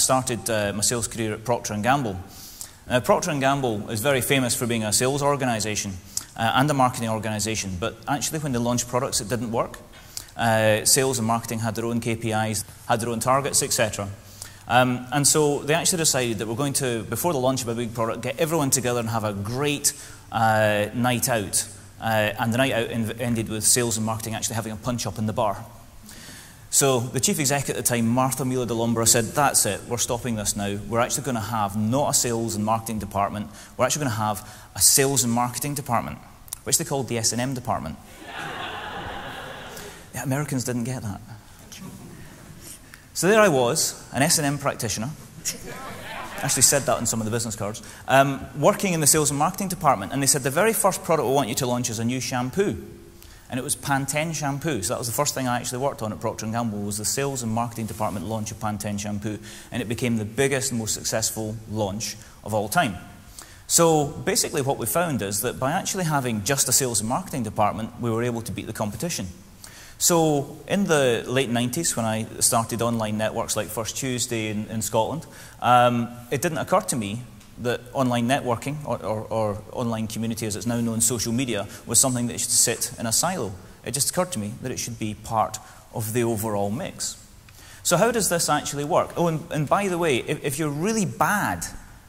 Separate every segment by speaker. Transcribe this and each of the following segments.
Speaker 1: started my sales career at Procter & Gamble. Procter & Gamble is very famous for being a sales organisation and a marketing organisation, but actually when they launched products it didn't work. Sales and marketing had their own KPIs, had their own targets, etc. And so they actually decided that we're going to, before the launch of a big product, get everyone together and have a great night out. And the night out ended with sales and marketing actually having a punch-up in the bar. So the chief exec at the time, Martha Mila de Lumbra, said, that's it, we're stopping this now. We're actually going to have not a sales and marketing department, we're actually going to have a sales and marketing department, which they called the S&M department. Yeah, Americans didn't get that. So there I was, an S&M practitioner. Actually said that on some of the business cards. Working in the sales and marketing department, and they said the very first product we want you to launch is a new shampoo. And it was Pantene shampoo. So that was the first thing I actually worked on at Procter & Gamble, was the sales and marketing department launch of Pantene shampoo. And it became the biggest and most successful launch of all time. So basically what we found is that by actually having just a sales and marketing department, we were able to beat the competition. So in the late 90s, when I started online networks like First Tuesday in Scotland, it didn't occur to me that online networking, or online community as it's now known, social media, was something that should sit in a silo. It just occurred to me that it should be part of the overall mix. So how does this actually work? Oh, and by the way, if you're really bad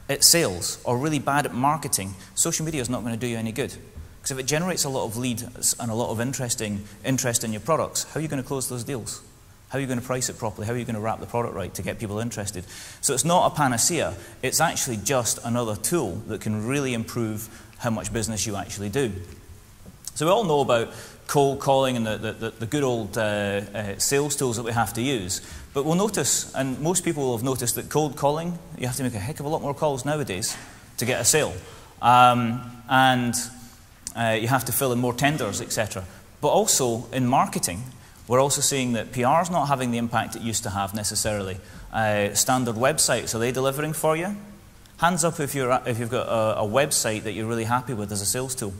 Speaker 1: at sales or really bad at marketing, social media is not going to do you any good. Because if it generates a lot of leads and a lot of interest in your products, how are you going to close those deals? How are you going to price it properly? How are you going to wrap the product right to get people interested? So it's not a panacea. It's actually just another tool that can really improve how much business you actually do. So we all know about cold calling and the good old sales tools that we have to use. But we'll notice, and most people will have noticed, that cold calling, you have to make a heck of a lot more calls nowadays to get a sale. You have to fill in more tenders, etc. But also in marketing, we're also seeing that PR is not having the impact it used to have necessarily. Standard websites, are they delivering for you? Hands up if you've got a website that you're really happy with as a sales tool.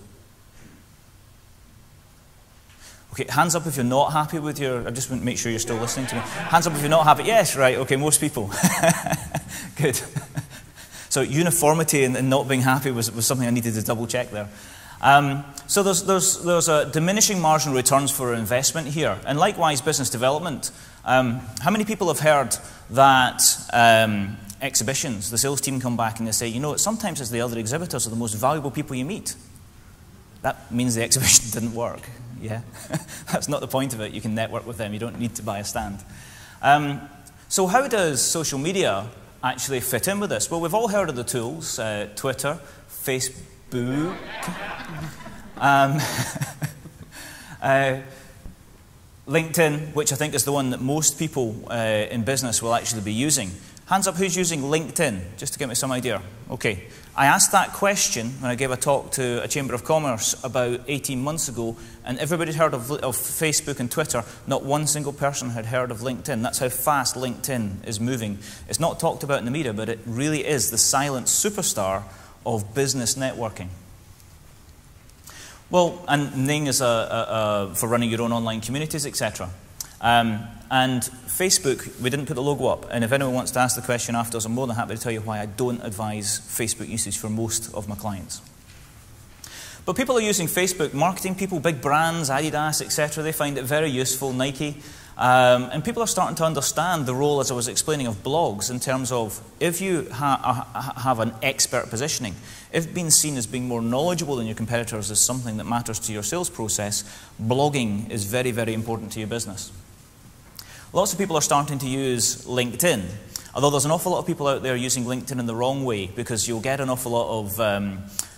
Speaker 1: Okay, hands up if you're not happy with your, I just want to make sure you're still listening to me. Hands up if you're not happy. Yes, right, okay, most people. Good. So uniformity and not being happy was something I needed to double check there. So there's a diminishing marginal returns for investment here. And likewise, business development. How many people have heard that exhibitions, the sales team come back and they say, you know, sometimes it's the other exhibitors are the most valuable people you meet. That means the exhibition didn't work. Yeah, that's not the point of it. You can network with them. You don't need to buy a stand. So how does social media actually fit in with this? Well, we've all heard of the tools, Twitter, Facebook, LinkedIn, which I think is the one that most people in business will actually be using. Hands up who's using LinkedIn, just to give me some idea. Okay, I asked that question when I gave a talk to a Chamber of Commerce about 18 months ago, and everybody had heard of Facebook and Twitter. Not one single person had heard of LinkedIn. That's how fast LinkedIn is moving. It's not talked about in the media, but it really is the silent superstar of business networking. Well, and Ning is for running your own online communities, etc. And Facebook, we didn't put the logo up, and if anyone wants to ask the question afterwards, I'm more than happy to tell you why I don't advise Facebook usage for most of my clients. But people are using Facebook, marketing people, big brands, Adidas, etc. They find it very useful, Nike. And people are starting to understand the role, as I was explaining, of blogs in terms of if you have an expert positioning, if being seen as being more knowledgeable than your competitors is something that matters to your sales process, blogging is very, very important to your business. Lots of people are starting to use LinkedIn, although there's an awful lot of people out there using LinkedIn in the wrong way, because you'll get an awful lot of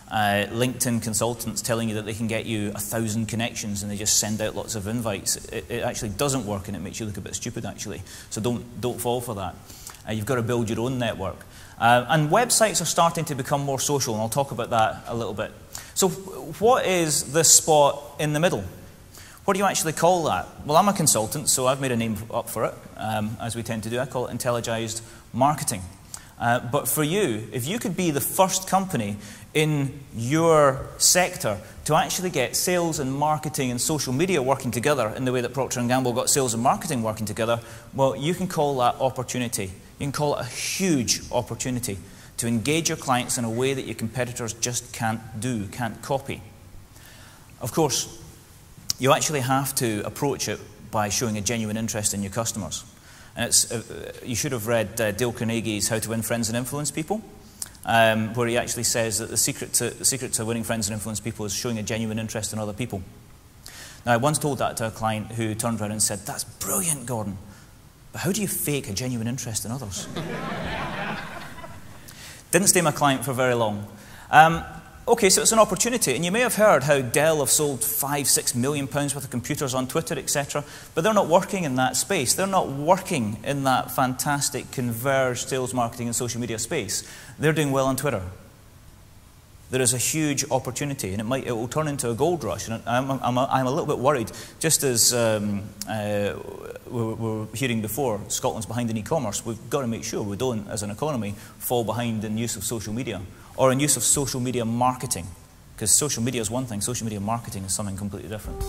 Speaker 1: LinkedIn consultants telling you that they can get you 1,000 connections and they just send out lots of invites. It actually doesn't work, and it makes you look a bit stupid, actually. So don't fall for that. You've got to build your own network. And websites are starting to become more social, and I'll talk about that a little bit. So what is this spot in the middle? What do you actually call that? Well, I'm a consultant, so I've made a name up for it, as we tend to do. I call it intelligized marketing. But for you, if you could be the first company in your sector to actually get sales and marketing and social media working together in the way that Procter & Gamble got sales and marketing working together, well, you can call that opportunity. You can call it a huge opportunity to engage your clients in a way that your competitors just can't do, can't copy. Of course, you actually have to approach it by showing a genuine interest in your customers. And you should have read Dale Carnegie's How to Win Friends and Influence People, where he actually says that the secret to winning friends and influence people is showing a genuine interest in other people. Now, I once told that to a client who turned around and said, "That's brilliant, Gordon, but how do you fake a genuine interest in others?" Didn't stay my client for very long. Okay, so it's an opportunity, and you may have heard how Dell have sold £5–6 million worth of computers on Twitter, etc., but they're not working in that space. They're not working in that fantastic converged sales, marketing, and social media space. They're doing well on Twitter. There is a huge opportunity, and it will turn into a gold rush. And I'm a little bit worried, just as we were hearing before, Scotland's behind in e-commerce. We've got to make sure we don't, as an economy, fall behind in use of social media or in use of social media marketing. Because social media is one thing, social media marketing is something completely different.